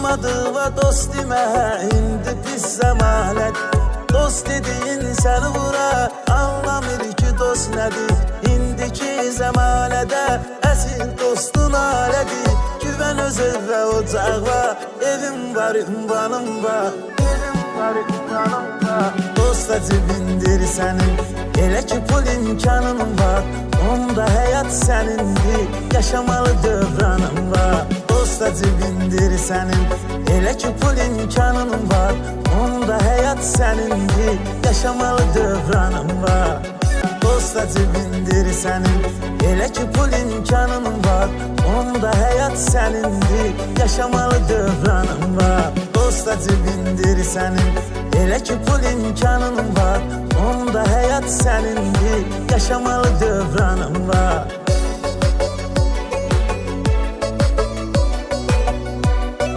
Olmadı ve dost deme, indi pis zemanet. Dost dediğin seni vura, anlamır ki dost nedir. İndiki zamanede esil dostun alədir. Güven öz ev ve ocağa, evim var, ünvanım var. Evim var, ünvanım var. Dost da cibindir senin, elə ki pul imkanın var. Onda həyat sənindir, yaşamalı dövranın var. Dost da cibindir senin, elə ki pul imkanın var. Onda həyat sənindir, yaşamalı dövranın var. Dost da cibindir senin, elə ki pul imkanın var. Onda həyat sənindir, yaşamalı dövranın var. Dost da cibindir senin, elə ki pul imkanın var. Onda həyat sənindir, yaşamalı dövranın var.